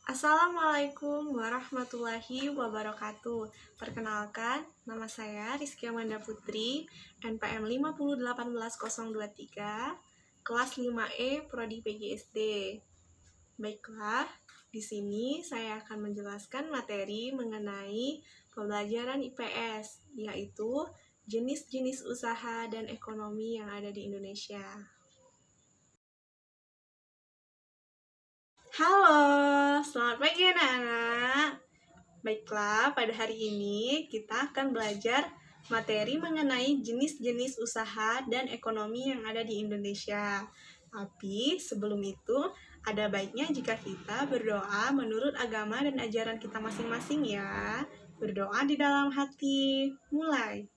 Assalamualaikum warahmatullahi wabarakatuh. Perkenalkan, nama saya Rizky Amanda Putri, NPM 5018023, kelas 5E, Prodi PGSD. Baiklah, di sini saya akan menjelaskan materi mengenai pembelajaran IPS, yaitu jenis-jenis usaha dan ekonomi yang ada di Indonesia. Halo, selamat pagi anak-anak. Baiklah, pada hari ini kita akan belajar materi mengenai jenis-jenis usaha dan ekonomi yang ada di Indonesia. Tapi sebelum itu, ada baiknya jika kita berdoa menurut agama dan ajaran kita masing-masing ya. Berdoa di dalam hati. Mulai.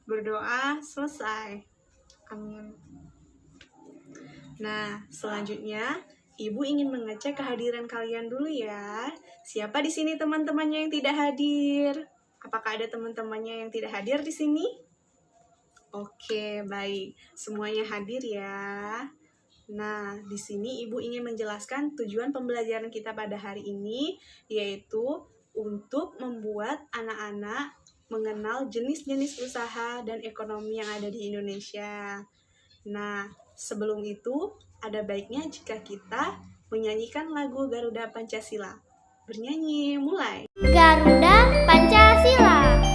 Berdoa selesai. Amin. Nah, selanjutnya Ibu ingin mengecek kehadiran kalian dulu ya. Siapa di sini teman-temannya yang tidak hadir? Apakah ada teman-temannya yang tidak hadir di sini? Oke, baik. Semuanya hadir ya. Nah, di sini Ibu ingin menjelaskan tujuan pembelajaran kita pada hari ini, yaitu untuk membuat anak-anak mengenal jenis-jenis usaha dan ekonomi yang ada di Indonesia. Nah, sebelum itu, ada baiknya jika kita menyanyikan lagu Garuda Pancasila. Bernyanyi, mulai. Garuda Pancasila.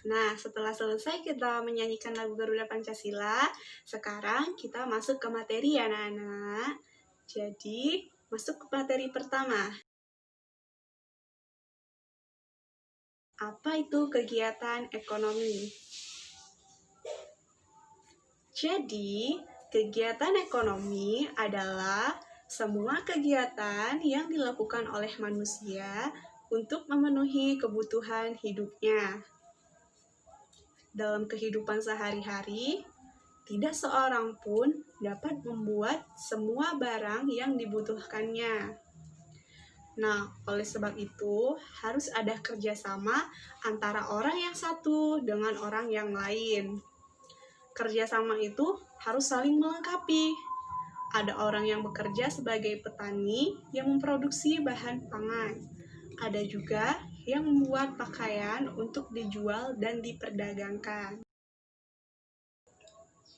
Nah, setelah selesai kita menyanyikan lagu Garuda Pancasila, sekarang kita masuk ke materi ya anak-anak. Jadi, masuk ke materi pertama. Apa itu kegiatan ekonomi? Jadi, kegiatan ekonomi adalah semua kegiatan yang dilakukan oleh manusia untuk memenuhi kebutuhan hidupnya. Dalam kehidupan sehari-hari, tidak seorang pun dapat membuat semua barang yang dibutuhkannya. Nah, oleh sebab itu, harus ada kerjasama antara orang yang satu dengan orang yang lain. Kerjasama itu harus saling melengkapi. Ada orang yang bekerja sebagai petani yang memproduksi bahan pangan. Ada juga yang membuat pakaian untuk dijual dan diperdagangkan.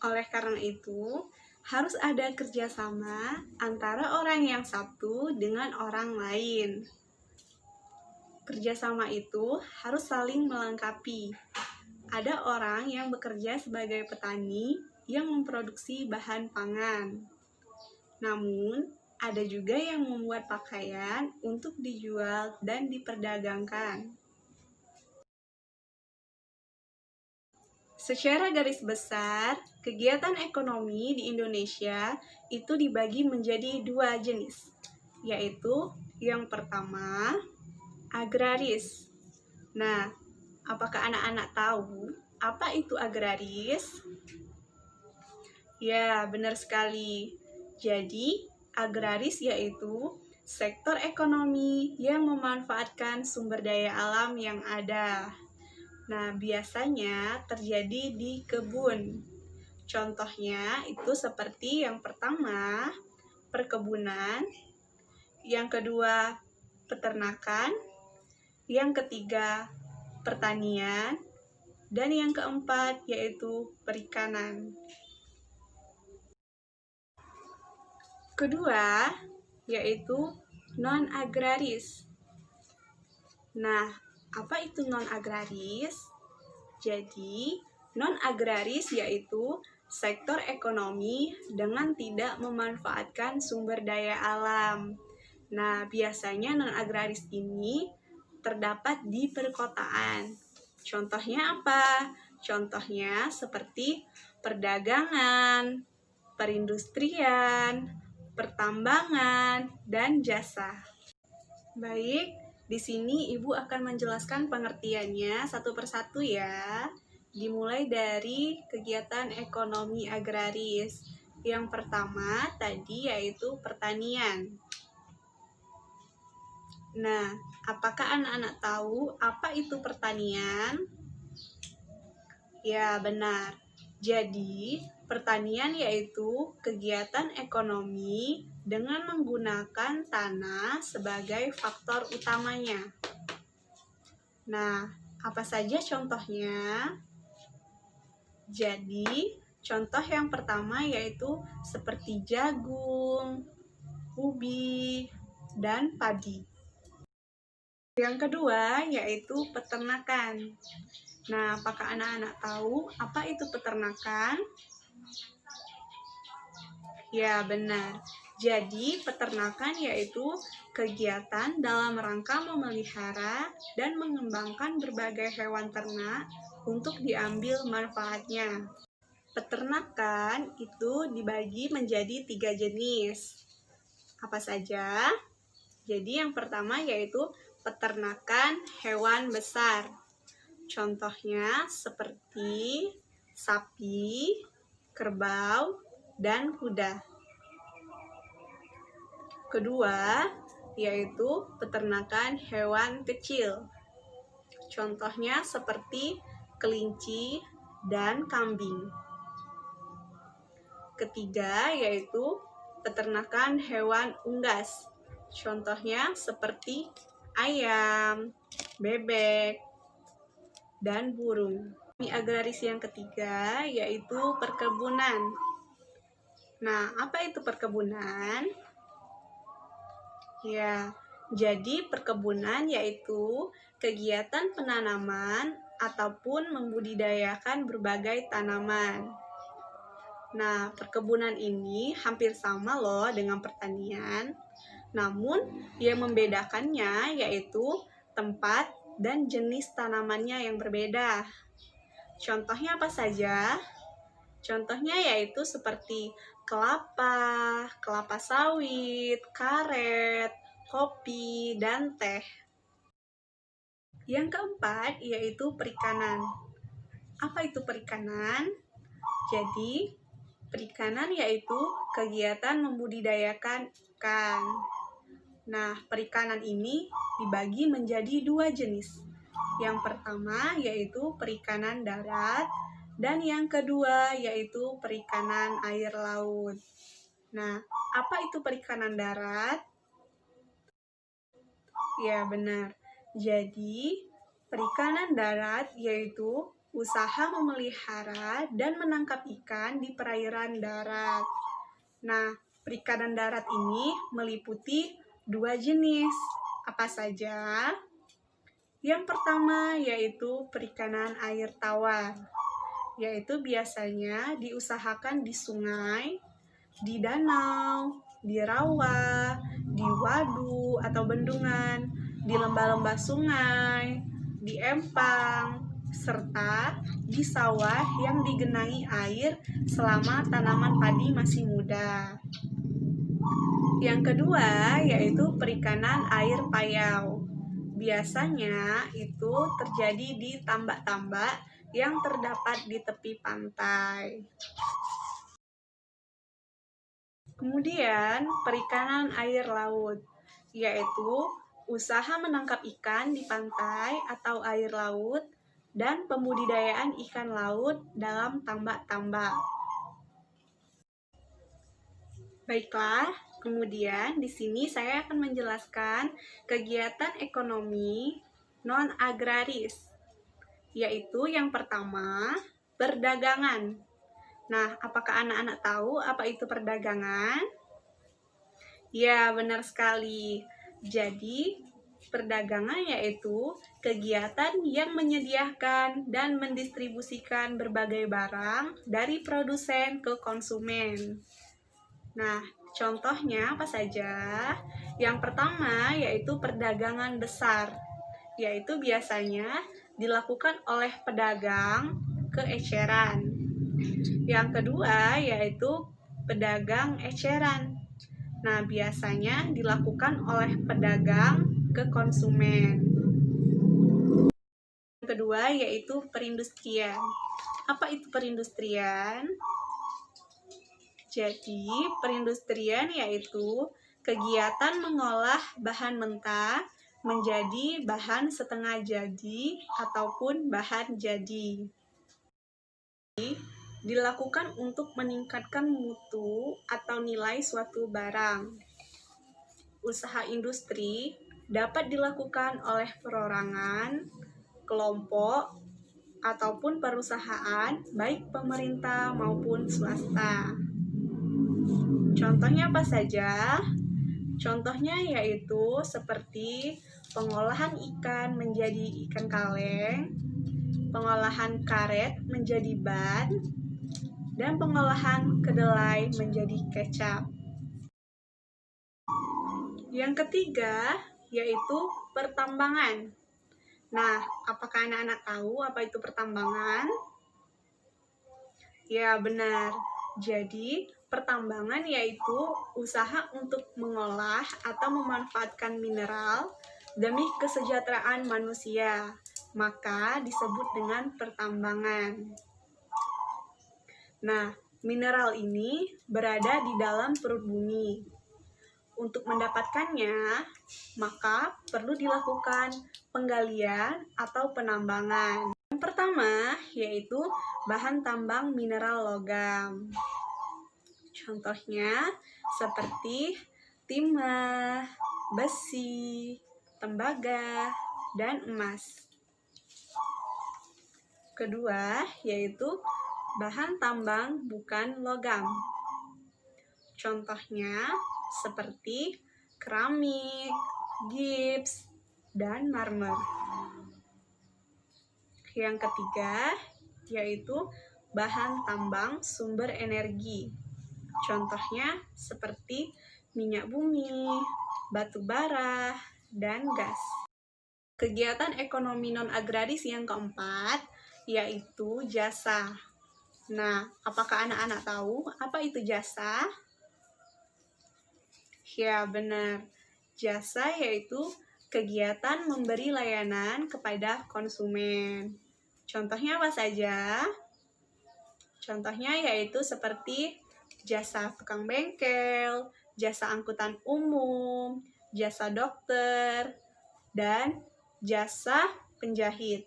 Oleh karena itu, harus ada kerjasama antara orang yang satu dengan orang lain. Kerjasama itu harus saling melengkapi. Ada orang yang bekerja sebagai petani yang memproduksi bahan pangan. Namun, ada juga yang membuat pakaian untuk dijual dan diperdagangkan. Secara garis besar, kegiatan ekonomi di Indonesia itu dibagi menjadi dua jenis, yaitu yang pertama, agraris. Nah, apakah anak-anak tahu apa itu agraris? Ya, benar sekali. Jadi, agraris yaitu sektor ekonomi yang memanfaatkan sumber daya alam yang ada. Nah, biasanya terjadi di kebun. Contohnya itu seperti yang pertama, perkebunan, yang kedua, peternakan, yang ketiga, pertanian, dan yang keempat yaitu perikanan. Kedua, yaitu non-agraris. Nah, apa itu non-agraris? Jadi, non-agraris yaitu sektor ekonomi dengan tidak memanfaatkan sumber daya alam. Nah, biasanya non-agraris ini terdapat di perkotaan. Contohnya apa? Contohnya seperti perdagangan, perindustrian, pertambangan, dan jasa. Baik, di sini Ibu akan menjelaskan pengertiannya satu persatu ya. Dimulai dari kegiatan ekonomi agraris. Yang pertama tadi yaitu pertanian. Nah, apakah anak-anak tahu apa itu pertanian? Ya, benar. Jadi, pertanian yaitu kegiatan ekonomi dengan menggunakan tanah sebagai faktor utamanya. Nah, apa saja contohnya? Jadi, contoh yang pertama yaitu seperti jagung, ubi, dan padi. Yang kedua yaitu peternakan. Nah, apakah anak-anak tahu apa itu peternakan? Ya, benar. Jadi, peternakan yaitu kegiatan dalam rangka memelihara dan mengembangkan berbagai hewan ternak untuk diambil manfaatnya. Peternakan itu dibagi menjadi 3 jenis. Apa saja? Jadi yang pertama yaitu peternakan hewan besar. Contohnya seperti sapi, kerbau, dan kuda. Kedua yaitu peternakan hewan kecil. Contohnya seperti kelinci dan kambing. Ketiga yaitu peternakan hewan unggas. Contohnya seperti ayam, bebek, dan burung. Agraris yang ketiga yaitu perkebunan. Nah, apa itu perkebunan? Ya, jadi perkebunan yaitu kegiatan penanaman ataupun membudidayakan berbagai tanaman. Nah, perkebunan ini hampir sama loh dengan pertanian. Namun, yang membedakannya yaitu tempat dan jenis tanamannya yang berbeda. Contohnya apa saja? Contohnya yaitu seperti kelapa, kelapa sawit, karet, kopi, dan teh. Yang keempat yaitu perikanan. Apa itu perikanan? Jadi, perikanan yaitu kegiatan membudidayakan ikan. Nah, perikanan ini dibagi menjadi 2 jenis. Yang pertama yaitu perikanan darat, dan yang kedua yaitu perikanan air laut. Nah, apa itu perikanan darat? Ya, benar. Jadi, perikanan darat yaitu usaha memelihara dan menangkap ikan di perairan darat. Nah, perikanan darat ini meliputi 2 jenis. Apa saja? Yang pertama yaitu perikanan air tawar, yaitu biasanya diusahakan di sungai, di danau, di rawa, di waduk atau bendungan, di lembah-lembah sungai, di empang, serta di sawah yang digenangi air selama tanaman padi masih muda. Yang kedua yaitu perikanan air payau. Biasanya itu terjadi di tambak-tambak yang terdapat di tepi pantai. Kemudian, perikanan air laut, yaitu usaha menangkap ikan di pantai atau air laut dan pembudidayaan ikan laut dalam tambak-tambak. Baiklah, kemudian di sini saya akan menjelaskan kegiatan ekonomi non-agraris, yaitu yang pertama, perdagangan. Nah, apakah anak-anak tahu apa itu perdagangan? Ya, benar sekali. Jadi, perdagangan yaitu kegiatan yang menyediakan dan mendistribusikan berbagai barang dari produsen ke konsumen. Nah, contohnya apa saja? Yang pertama yaitu perdagangan besar, yaitu biasanya dilakukan oleh pedagang ke eceran. Yang kedua yaitu pedagang eceran. Nah, biasanya dilakukan oleh pedagang ke konsumen. Yang kedua yaitu perindustrian. Apa itu perindustrian? Jadi, perindustrian yaitu kegiatan mengolah bahan mentah menjadi bahan setengah jadi ataupun bahan jadi. Dilakukan untuk meningkatkan mutu atau nilai suatu barang. Usaha industri dapat dilakukan oleh perorangan, kelompok, ataupun perusahaan, baik pemerintah maupun swasta. Contohnya apa saja? Contohnya yaitu seperti pengolahan ikan menjadi ikan kaleng, pengolahan karet menjadi ban, dan pengolahan kedelai menjadi kecap. Yang ketiga yaitu pertambangan. Nah, apakah anak-anak tahu apa itu pertambangan? Ya, benar. Jadi, pertambangan yaitu usaha untuk mengolah atau memanfaatkan mineral demi kesejahteraan manusia, maka disebut dengan pertambangan. Nah, mineral ini berada di dalam perut bumi. Untuk mendapatkannya, maka perlu dilakukan penggalian atau penambangan. Yang pertama yaitu bahan tambang mineral logam. Contohnya seperti timah, besi, tembaga, dan emas. Kedua yaitu bahan tambang bukan logam. Contohnya seperti keramik, gips, dan marmer. Yang ketiga yaitu bahan tambang sumber energi. Contohnya seperti minyak bumi, batu bara, dan gas. Kegiatan ekonomi non-agraris yang keempat yaitu jasa. Nah, apakah anak-anak tahu apa itu jasa? Ya, benar. Jasa yaitu kegiatan memberi layanan kepada konsumen. Contohnya apa saja? Contohnya yaitu seperti jasa tukang bengkel, jasa angkutan umum, jasa dokter, dan jasa penjahit.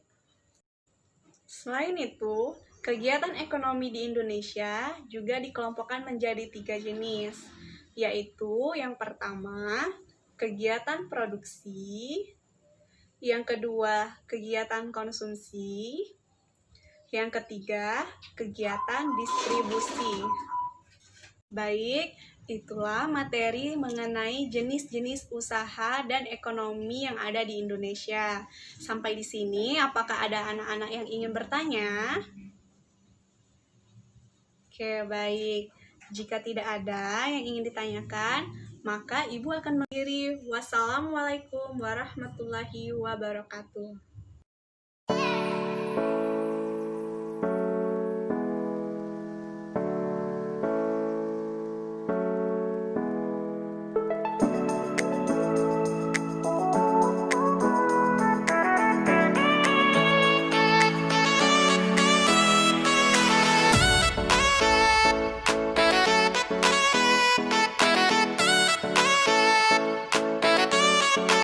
Selain itu, kegiatan ekonomi di Indonesia juga dikelompokkan menjadi 3 jenis, yaitu yang pertama, kegiatan produksi, yang kedua, kegiatan konsumsi, yang ketiga, kegiatan distribusi. Baik, itulah materi mengenai jenis-jenis usaha dan ekonomi yang ada di Indonesia. Sampai di sini, apakah ada anak-anak yang ingin bertanya? Oke, baik. Jika tidak ada yang ingin ditanyakan, maka Ibu akan mengakhiri. Wassalamualaikum warahmatullahi wabarakatuh.